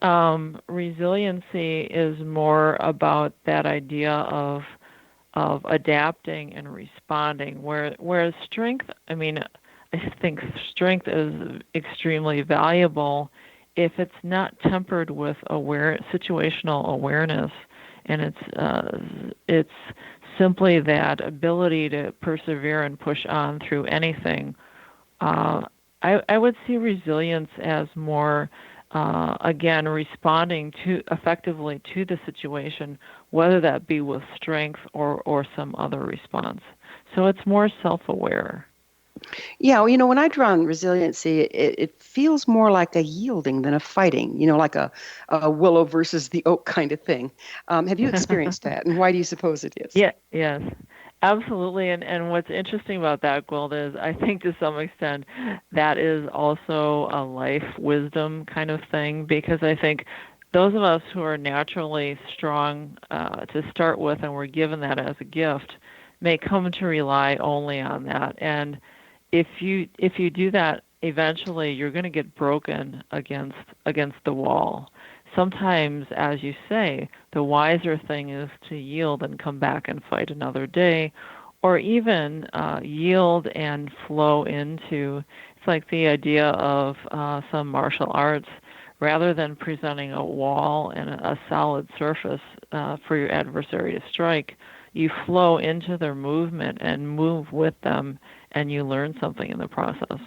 S4: resiliency is more about that idea of adapting and responding, whereas strength, I think strength is extremely valuable if it's not tempered with situational awareness, and it's simply that ability to persevere and push on through anything. I would see resilience as more, again, responding effectively to the situation, whether that be with strength or some other response. So it's more self-aware.
S3: Yeah, when I draw on resiliency, it feels more like a yielding than a fighting, like a willow versus the oak kind of thing. Have you experienced that, and why do you suppose it is?
S4: Yeah, yes, absolutely. And what's interesting about that, Gwilda, is I think to some extent that is also a life wisdom kind of thing, because I think those of us who are naturally strong to start with, and we're given that as a gift, may come to rely only on that. And if you do that, eventually you're going to get broken against the wall. Sometimes, as you say, the wiser thing is to yield and come back and fight another day, or even yield and flow into, it's like the idea of some martial arts. Rather than presenting a wall and a solid surface for your adversary to strike, you flow into their movement and move with them, and you learn something in the process.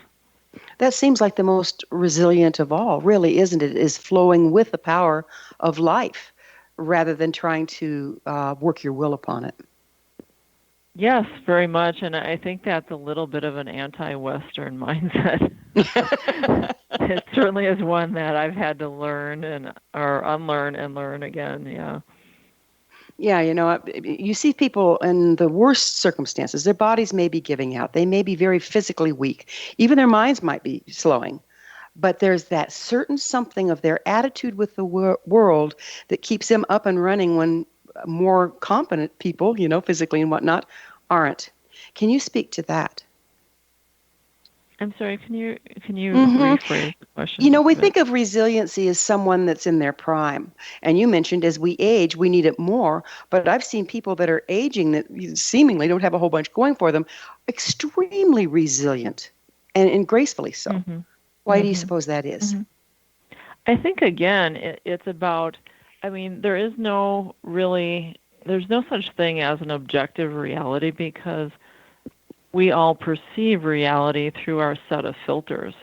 S3: That seems like the most resilient of all, really, isn't it? Is flowing with the power of life rather than trying to work your will upon it.
S4: Yes, very much, and I think that's a little bit of an anti-Western mindset. It certainly is one that I've had to learn or unlearn and learn again, yeah.
S3: Yeah, you see people in the worst circumstances. Their bodies may be giving out. They may be very physically weak. Even their minds might be slowing. But there's that certain something of their attitude with the world that keeps them up and running when more competent people, physically and whatnot, aren't. Can you speak to that?
S4: I'm sorry, can you
S3: Mm-hmm.
S4: rephrase the question just
S3: We
S4: a bit?
S3: think of resiliency as someone that's in their prime. And you mentioned as we age, we need it more. But I've seen people that are aging that seemingly don't have a whole bunch going for them, extremely resilient and gracefully so.
S4: Mm-hmm.
S3: Why do you
S4: Mm-hmm.
S3: suppose that is?
S4: Mm-hmm. I think, again, it's about, there's no such thing as an objective reality because we all perceive reality through our set of filters.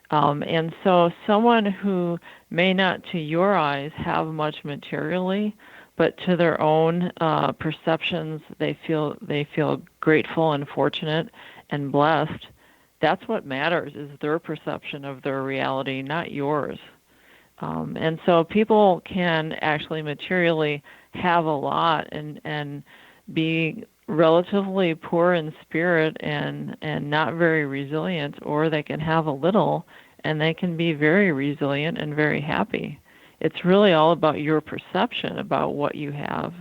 S4: And so someone who may not, to your eyes, have much materially, but to their own perceptions, they feel grateful and fortunate and blessed. That's what matters, is their perception of their reality, not yours. And so people can actually materially have a lot and be relatively poor in spirit and not very resilient, or they can have a little and they can be very resilient and very happy. It's really all about your perception about what you have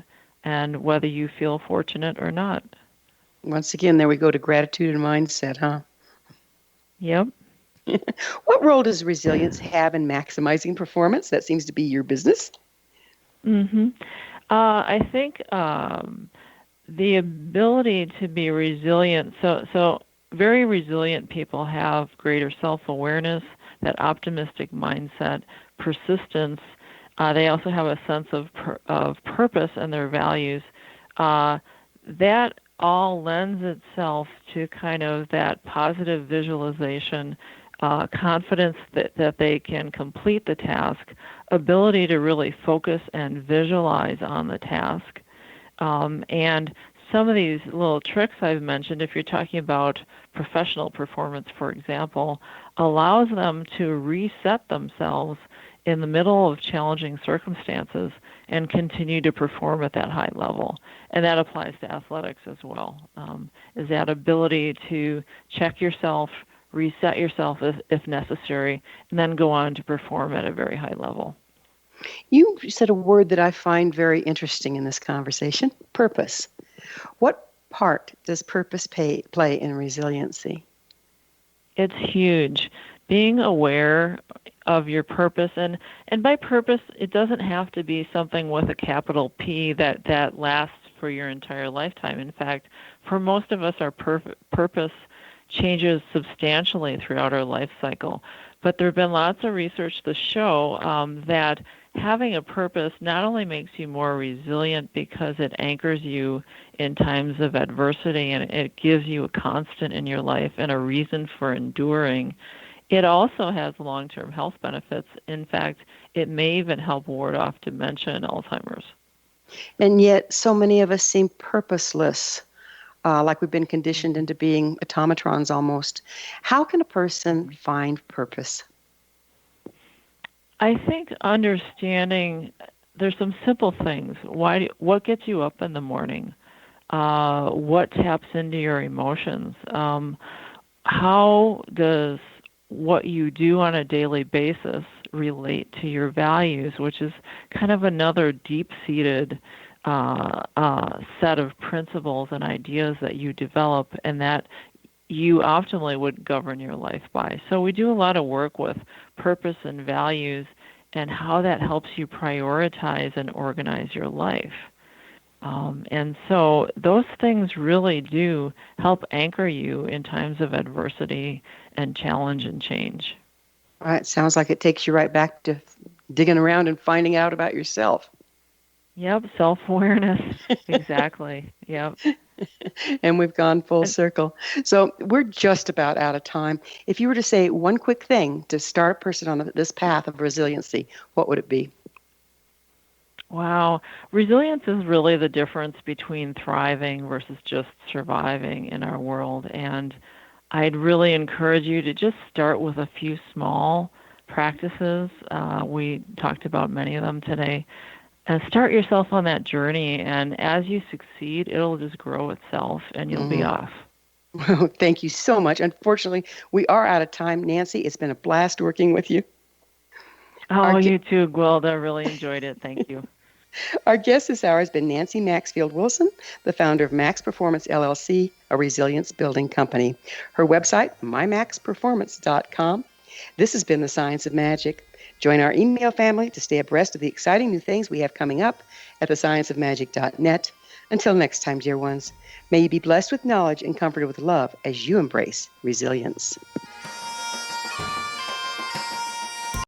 S4: and whether you feel fortunate or not.
S3: Once again, there we go to gratitude and mindset, huh?
S4: Yep.
S3: What role does resilience have in maximizing performance? That seems to be your business.
S4: Mm-hmm. I think the ability to be resilient, so very resilient people have greater self-awareness, that optimistic mindset, persistence. They also have a sense of purpose and their values. That all lends itself to kind of that positive visualization, confidence that they can complete the task, ability to really focus and visualize on the task. And some of these little tricks I've mentioned, if you're talking about professional performance, for example, allows them to reset themselves in the middle of challenging circumstances and continue to perform at that high level. And that applies to athletics as well, is that ability to check yourself, reset yourself if necessary, and then go on to perform at a very high level.
S3: You said a word that I find very interesting in this conversation, purpose. What part does purpose play in resiliency?
S4: It's huge. Being aware of your purpose, and by purpose, it doesn't have to be something with a capital P that lasts for your entire lifetime. In fact, for most of us, our purpose changes substantially throughout our life cycle. But there have been lots of research to show that having a purpose not only makes you more resilient because it anchors you in times of adversity and it gives you a constant in your life and a reason for enduring, it also has long-term health benefits. In fact, it may even help ward off dementia and Alzheimer's.
S3: And yet, so many of us seem purposeless, like we've been conditioned into being automatrons almost. How can a person find purpose?
S4: I think understanding there's some simple things. What gets you up in the morning? What taps into your emotions? How does what you do on a daily basis relate to your values, which is kind of another deep-seated set of principles and ideas that you develop and that you optimally would govern your life by. So we do a lot of work with purpose and values and how that helps you prioritize and organize your life. And so those things really do help anchor you in times of adversity and challenge and change.
S3: All right, sounds like it takes you right back to digging around and finding out about yourself.
S4: Yep, self-awareness. Exactly. Yep.
S3: And we've gone full circle. So we're just about out of time. If you were to say one quick thing to start a person on this path of resiliency, what would it be?
S4: Wow. Resilience is really the difference between thriving versus just surviving in our world. And I'd really encourage you to just start with a few small practices. We talked about many of them today. And start yourself on that journey, and as you succeed, it'll just grow itself, and you'll be off.
S3: Well, thank you so much. Unfortunately, we are out of time. Nancy, it's been a blast working with you.
S4: Oh, you too, Gwilda. Really enjoyed it. Thank you.
S3: Our guest this hour has been Nancy Maxfield-Wilson, the founder of Max Performance LLC, a resilience building company. Her website, mymaxperformance.com. This has been The Science of Magic. Join our email family to stay abreast of the exciting new things we have coming up at thescienceofmagic.net. Until next time, dear ones, may you be blessed with knowledge and comforted with love as you embrace resilience.